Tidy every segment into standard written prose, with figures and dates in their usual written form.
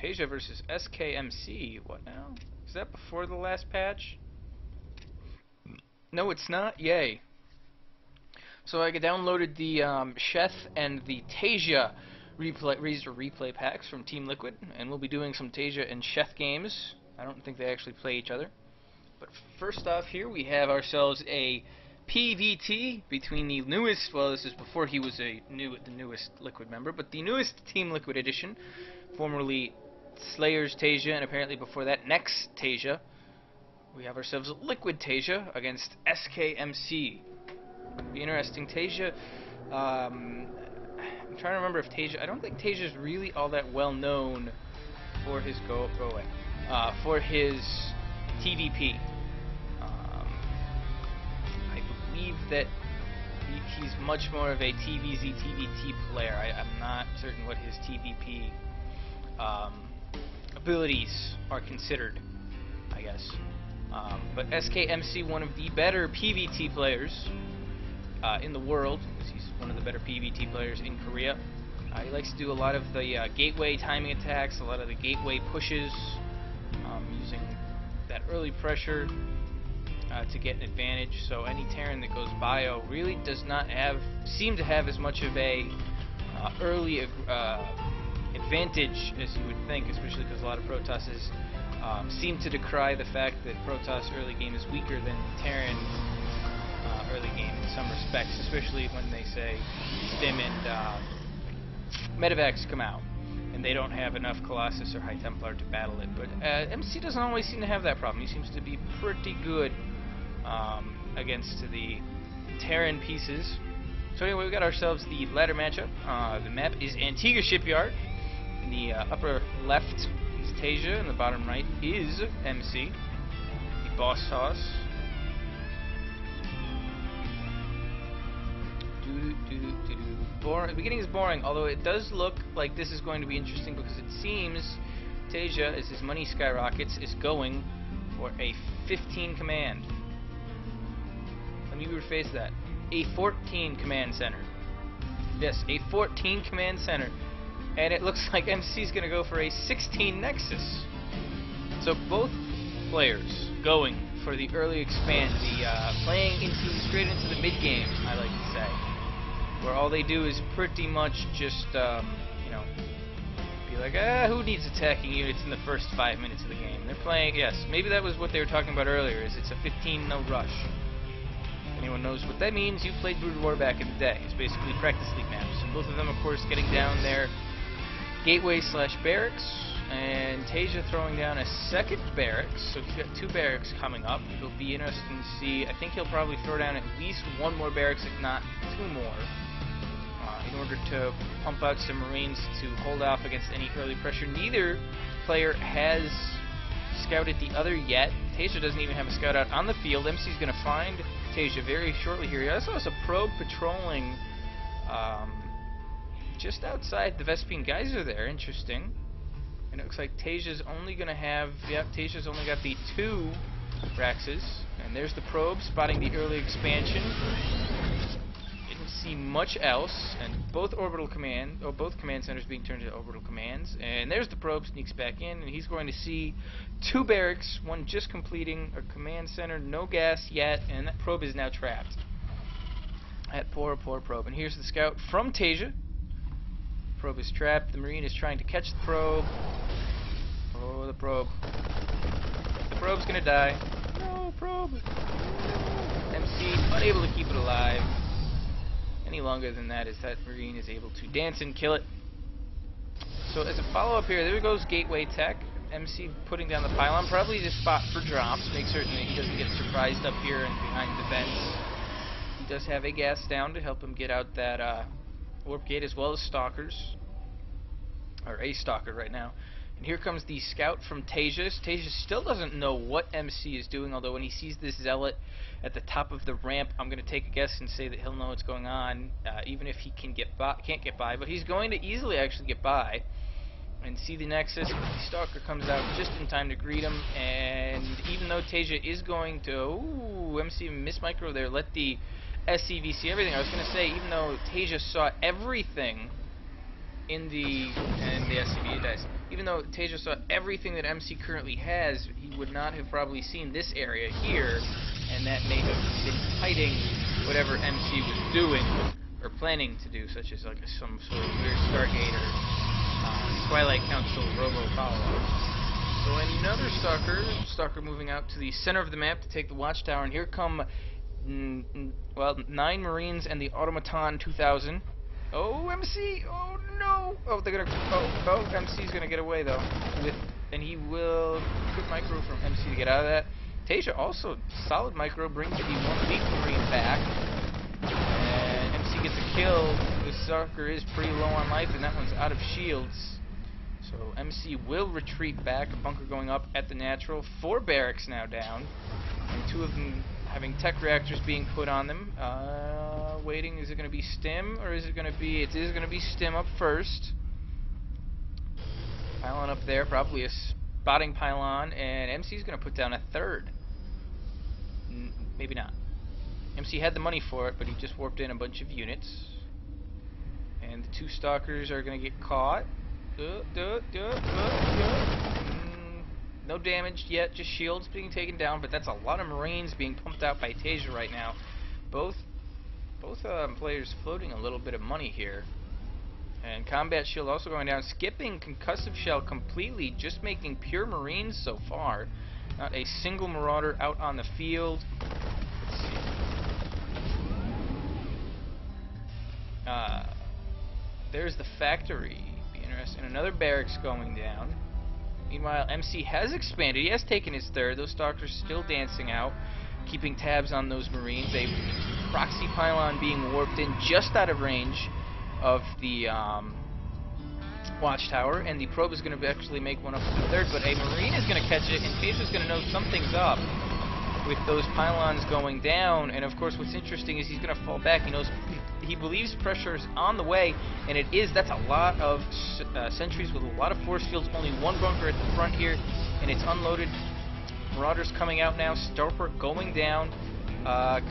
Taeja versus SKMC. What now? Is that before the last patch? No, it's not. Yay. So I downloaded the Sheth and the Taeja replay packs from Team Liquid, and we'll be doing some Taeja and Sheth games. I don't think they actually play each other. But first off here, we have ourselves a PVT between the newest, well, this is before he was the newest Liquid member, but the newest Team Liquid edition, formerly Slayer's Taeja, and apparently before that, Next Taeja. We have ourselves LiquidTaeja against SKMC. Be interesting. Taeja, I'm trying to remember if Taeja, I don't think Taeja is really all that well known for his for his TVP. I believe that he's much more of a TVZ, TVT player. I'm not certain what his TVP abilities are considered, I guess. But SKMC, one of the better PVT players in the world, because he's one of the better PVT players in Korea. He likes to do a lot of the gateway timing attacks, a lot of the gateway pushes, using that early pressure to get an advantage. So any Terran that goes bio really does not seem to have as much of a early advantage as you would think, especially because a lot of Protosses seem to decry the fact that Protoss early game is weaker than Terran early game in some respects, especially when they say Stim and Medivacs come out and they don't have enough Colossus or High Templar to battle it. But MC doesn't always seem to have that problem. He seems to be pretty good against the Terran pieces. So anyway, we got ourselves the ladder matchup. The map is Antigua Shipyard. In the upper left is Taeja, and the bottom right is MC, the boss sauce. The beginning is boring, although it does look like this is going to be interesting because it seems Taeja, as his money skyrockets, is going for a 15 command. Let me rephrase that. A 14 command center. Yes, a 14 command center. And it looks like MC is going to go for a 16 Nexus. So both players going for the early expand, the playing straight into the mid game, I like to say, where all they do is pretty much just you know, be like, who needs attacking units in the first 5 minutes of the game? They're playing, yes, maybe that was what they were talking about earlier, is it's a 15 no rush. If anyone knows what that means, you played Brood War back in the day. It's basically practice league maps, and both of them, of course, getting down there. Gateway / barracks, and Taeja throwing down a second barracks, so he's got 2 barracks coming up. It'll be interesting to see. I think he'll probably throw down at least 1 more barracks, if not 2 more, in order to pump out some Marines to hold off against any early pressure. Neither player has scouted the other yet. Taeja doesn't even have a scout out on the field. MC's going to find Taeja very shortly here. He also has a probe patrolling just outside the Vespene Geyser there. Interesting. And it looks like Taeja's only going to have, yep, Taeja's only got the 2 Raxes. And there's the probe spotting the early expansion. Didn't see much else. And both command centers being turned into orbital commands. And there's the probe, sneaks back in, and he's going to see 2 barracks, 1 just completing a command center, no gas yet, and that probe is now trapped. That poor probe. And here's the scout from Taeja. Probe is trapped. The Marine is trying to catch the probe. Oh, the probe. The probe's gonna die. No, probe. MC unable to keep it alive any longer than that, as that Marine is able to dance and kill it. So as a follow-up here, there goes Gateway Tech. MC putting down the pylon, probably to spot for drops, make certain that he doesn't get surprised up here and behind the vents. He does have a gas down to help him get out that warp gate, as well as stalkers, or a stalker right now. And here comes the scout from Taeja. Taeja still doesn't know what MC is doing, although when he sees this zealot at the top of the ramp, I'm going to take a guess and say that he'll know what's going on, even if he can't get by, but he's going to easily actually get by and see the Nexus. The stalker comes out just in time to greet him, and even though Taeja is going to, ooh, MC miss micro there, let the SCV see everything. I was going to say, even though Taeja saw everything in the SCV, even though Taeja saw everything that MC currently has, he would not have probably seen this area here, and that may have been hiding whatever MC was doing or planning to do, such as like some sort of weird Stargate or Twilight Council robo follow-up. So another Stalker moving out to the center of the map to take the watchtower, and here come 9 Marines and the Automaton 2000. Oh, MC! Oh no! Oh, they're gonna. MC's gonna get away though. And he will. Good micro from MC to get out of that. Taeja also solid micro, brings the 1 weak Marine back. And MC gets a kill. The Stalker is pretty low on life, and that one's out of shields. So MC will retreat back. A bunker going up at the natural. 4 barracks now down, and 2 of them having tech reactors being put on them. Waiting. Is it going to be Stim or is it going to be? It is going to be Stim up first. Pylon up there, probably a spotting pylon, and MC is going to put down a 3rd. Maybe not. MC had the money for it, but he just warped in a bunch of units, and the 2 Stalkers are going to get caught. No damage yet, just shields being taken down, but that's a lot of Marines being pumped out by Taeja right now. Both players floating a little bit of money here. And Combat Shield also going down, skipping Concussive Shell completely, just making pure Marines so far. Not a single Marauder out on the field. Let's see. There's the factory. And another barracks going down. Meanwhile, MC has expanded. He has taken his 3rd. Those Stalkers still dancing out, keeping tabs on those Marines. A proxy pylon being warped in just out of range of the watchtower, and the probe is going to actually make one up to the 3rd, but a Marine is going to catch it, and Taeja's going to know something's up with those pylons going down. And of course, what's interesting is he's going to fall back. He believes pressure is on the way, and it is. That's a lot of sentries with a lot of force fields. Only 1 bunker at the front here, and it's unloaded. Marauders coming out now. Starport going down.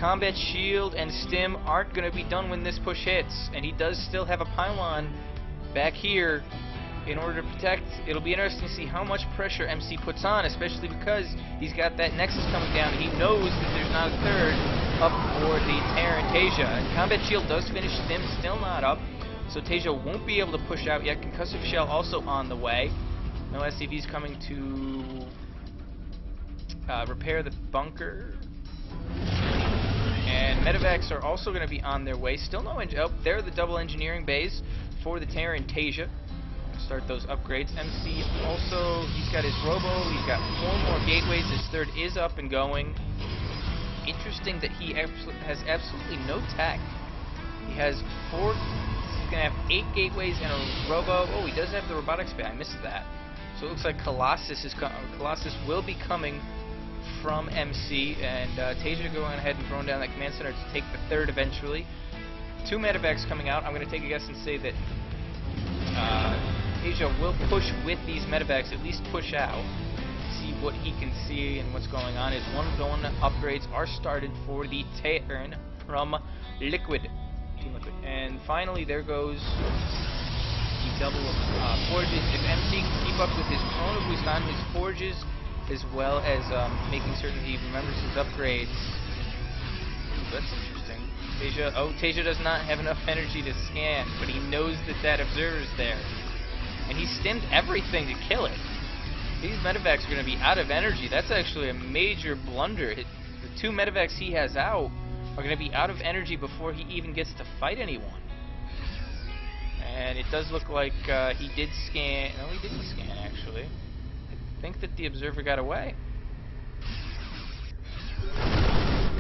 Combat Shield and Stim aren't going to be done when this push hits, and he does still have a pylon back here in order to protect. It'll be interesting to see how much pressure MC puts on, especially because he's got that Nexus coming down, and he knows that there's not a 3rd up for the Taeja. And Combat Shield does finish. Stim still not up, so Taeja won't be able to push out yet. Concussive Shell also on the way. No SCVs coming to repair the bunker. And Medevacs are also going to be on their way. Still no engine. Oh, there are the double engineering bays for the Taeja. Start those upgrades. MC also, he's got his robo. He's got 4 more gateways. His 3rd is up and going. Interesting that he has absolutely no tech. He has 4. He's going to have 8 gateways and a robo. Oh, he does have the robotics bay. I missed that. So it looks like Colossus will be coming from MC, and Taeja going ahead and throwing down that command center to take the 3rd eventually. 2 medevacs coming out. I'm going to take a guess and say that Taeja will push with these medevacs, at least push out, see what he can see and what's going on. His 1 going upgrades are started for the Terran from Liquid. Team Liquid. And finally, there goes the double forges. If MC can keep up with his Chrono Boost on his forges, as well as making certain he remembers his upgrades. Ooh, that's interesting. Taeja does not have enough energy to scan, but he knows that that observer's there. And he stemmed everything to kill it. These medevacs are going to be out of energy. That's actually a major blunder. The 2 medevacs he has out are going to be out of energy before he even gets to fight anyone. And it does look like he did scan. No, he didn't scan, actually. I think that the observer got away.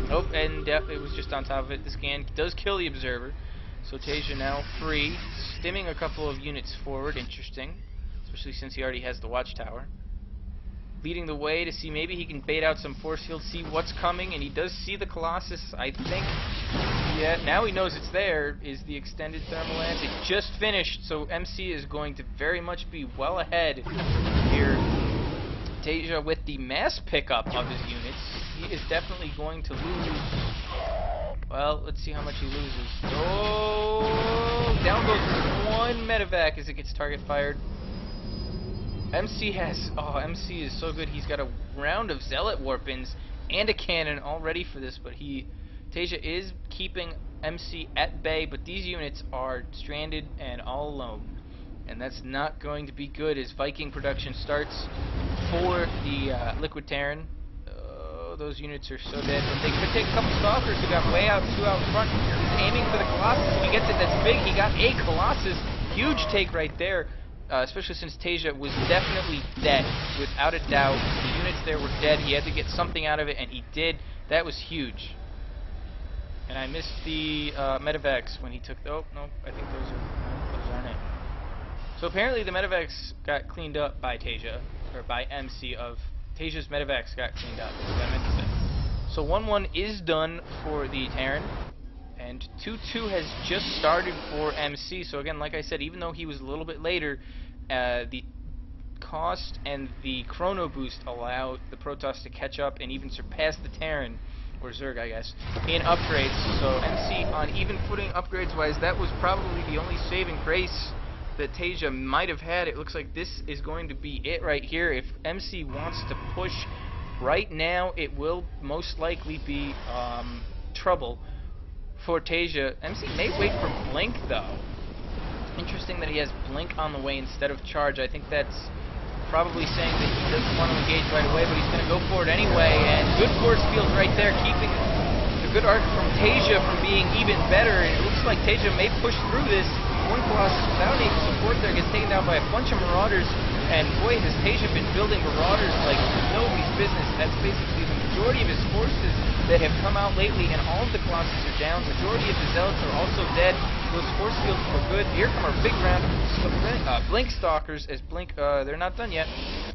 Nope, and it was just on top of it. The scan does kill the observer. So Taeja now free, stimming a couple of units forward. Interesting, especially since he already has the watchtower. Leading the way to see maybe he can bait out some force fields, see what's coming, and he does see the Colossus, I think. Yeah, now he knows it's there, is the extended thermal lance. It just finished, so MC is going to very much be well ahead here. Taeja with the mass pickup of his units. He is definitely going to lose. Well, let's see how much he loses. Oh, down goes 1 medevac as it gets target fired. MC has... Oh, MC is so good. He's got a round of Zealot Warpins and a cannon all ready for this, but Taeja is keeping MC at bay, but these units are stranded and all alone. And that's not going to be good as Viking production starts for the LiquidTaeja. Oh, those units are so dead. But they could take a couple Stalkers who got way out, two out in front. He's aiming for the Colossus. If he gets it, that's big. He got a Colossus. Huge take right there. Especially since Taeja was definitely dead, without a doubt. The units there were dead. He had to get something out of it, and he did. That was huge. And I missed the medevacs when he took the... Oh, no, I think those aren't it. So apparently the medevacs got cleaned up by Taeja, or by MC of... Taeja's medevacs got cleaned up, is what I meant to say. So 1-1 is done for the Terran. And 2-2 has just started for MC. So again, like I said, even though he was a little bit later, the cost and the chrono boost allow the Protoss to catch up and even surpass the Terran, or Zerg, I guess, in upgrades. So MC on even footing upgrades-wise, that was probably the only saving grace that Taeja might have had. It looks like this is going to be it right here. If MC wants to push right now, it will most likely be trouble for Taeja. MC may wait for Blink, though. Interesting that he has Blink on the way instead of Charge. I think that's probably saying that he doesn't want to engage right away, but he's going to go for it anyway. And good force field right there, keeping the good arc from Taeja from being even better. And it looks like Taeja may push through this. One Colossus without any support there gets taken down by a bunch of Marauders. And boy, has Taeja been building Marauders like nobody's business. That's basically the majority of his forces that have come out lately, and all of the Colossus are down. Majority of the Zealots are also dead. Those force fields were good. Here come our big round of Blink Stalkers, as Blink, they're not done yet,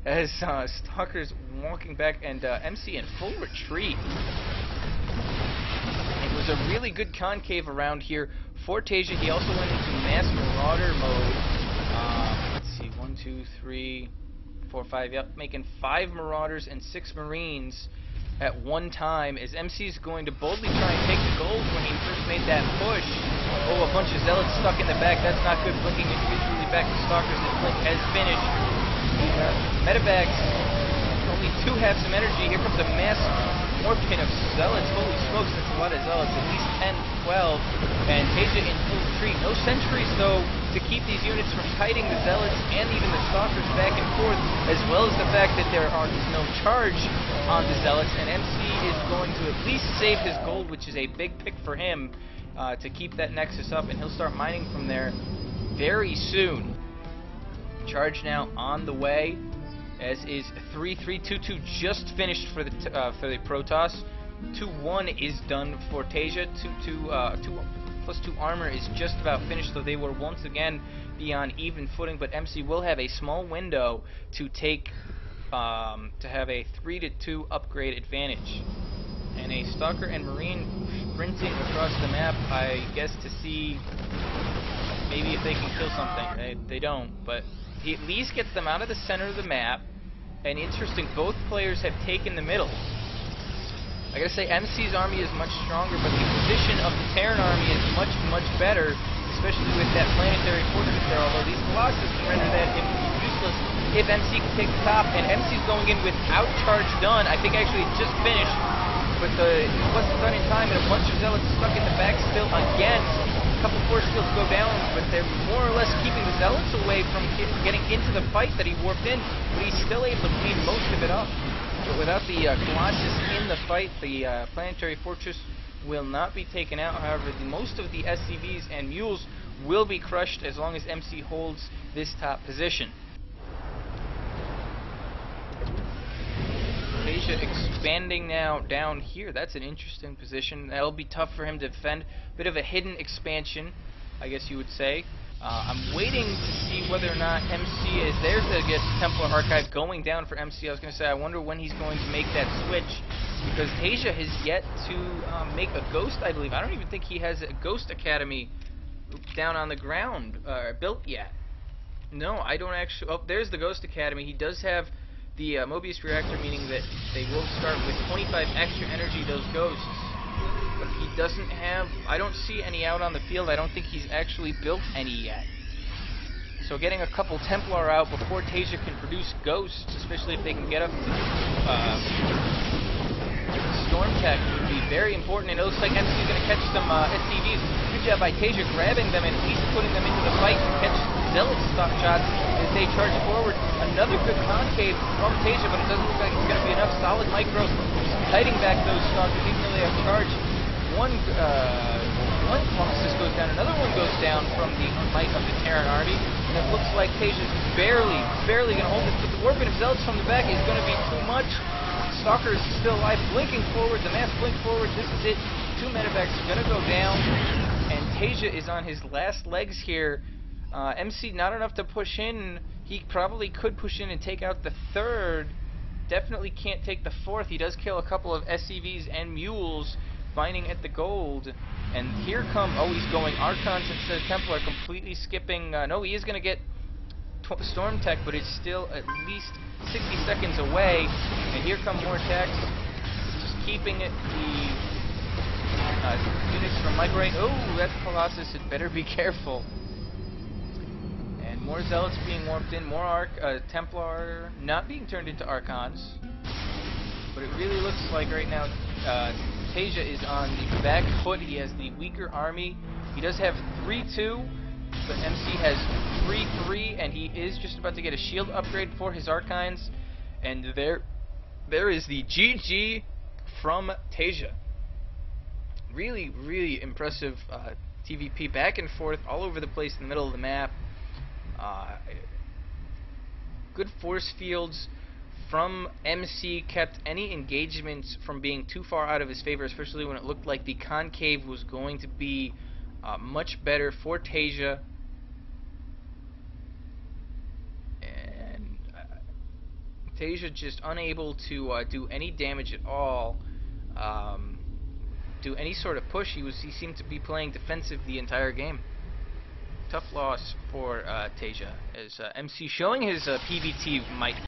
as Stalkers walking back, and MC in full retreat. It was a really good concave around here for Taeja. He also went into Mass Marauder mode. Let's see, 1, 2, 3, 4, 5, yep, making 5 Marauders and 6 Marines at one time, as MC is going to boldly try and take the gold when he first made that push. Oh, a bunch of Zealots stuck in the back. That's not good. Blinking individually back to Stalkers, and Blink has finished. Medevacs only 2 have some energy. Here comes a mass Morphin of Zealots. Holy smokes, that's a lot of Zealots. At least 10, 12. And Taeja in full retreat. No sentries, though, to keep these units from kiting the Zealots and even the Stalkers back and forth, as well as the fact that there is no charge on the Zealots, and MC is going to at least save his gold, which is a big pick for him, to keep that Nexus up, and he'll start mining from there very soon. Charge now on the way, as is 3-3-2-2 just finished for the Protoss. 2-1 is done for Taeja. 2+2 armor is just about finished, so they will once again be on even footing, but MC will have a small window to take to have a 3-2 upgrade advantage. And a Stalker and Marine sprinting across the map, I guess, to see maybe if they can kill something. They don't, but he at least gets them out of the center of the map. And interesting, both players have taken the middle. I gotta say, MC's army is much stronger, but the position of the Terran army is much, much better, especially with that planetary fortress there, although these Colossus can render that useless if MC can take the top, and MC's going in without charge done. I think actually it just finished, but it wasn't done in time, and a bunch of Zealots stuck in the back still again. A couple force fields go down, but they're more or less keeping the Zealots away from getting into the fight that he warped in, but he's still able to clean most of it up. But without the Colossus in the fight, the planetary fortress will not be taken out. However, most of the SCVs and mules will be crushed as long as MC holds this top position. Taeja expanding now down here. That's an interesting position. That'll be tough for him to defend. Bit of a hidden expansion, I guess you would say. I'm waiting to see whether or not MC is... There's the Templar Archive going down for MC. I was going to say, I wonder when he's going to make that switch, because Taeja has yet to make a Ghost, I believe. I don't even think he has a Ghost Academy down on the ground built yet. No, I don't actually... Oh, there's the Ghost Academy. He does have the Mobius Reactor, meaning that they will start with 25 extra energy, those Ghosts. But he doesn't have... I don't see any out on the field. I don't think he's actually built any yet. So getting a couple Templar out before Taeja can produce Ghosts, especially if they can get up to Storm Tech, would be very important. And it looks like MC is going to catch some SCVs. Good job by Taeja grabbing them and at least putting them into the fight to catch Zealot's stock shots as they charge forward. Another good concave from Taeja, but it doesn't look like it's going to be enough. Solid micro, kiting back those stocks. They didn't really have charge. One Colossus goes down, another one goes down from the might of the Terran army, and it looks like Taeja's barely going to hold this, but the warping of Zealots from the back is going to be too much. Stalker is still alive, blinking forward, the mass blink forward, this is it. 2 medevacs are going to go down, and Taeja is on his last legs here. MC not enough to push in. He probably could push in and take out the 3rd. Definitely can't take the 4th. He does kill a couple of SCVs and mules, finding at the gold. And here come, oh, he's going Archons instead of Templar, completely skipping. No, he is going to get Storm Tech, but it's still at least 60 seconds away. And here come more attacks, just keeping it the units from migrating. Oh, that Colossus had better be careful. And more Zealots being warped in, more Templar not being turned into Archons. But it really looks like right now Taeja is on the back foot. He has the weaker army. He does have 3-2, but MC has 3-3, and he is just about to get a shield upgrade for his Archons. And there is the GG from Taeja. Really, really impressive TVP, back and forth, all over the place in the middle of the map. Good force fields from MC, kept any engagements from being too far out of his favor, especially when it looked like the concave was going to be much better for Taeja. And Taeja just unable to do any damage at all, do any sort of push. He seemed to be playing defensive the entire game. Tough loss for Taeja, as MC showing his PVT might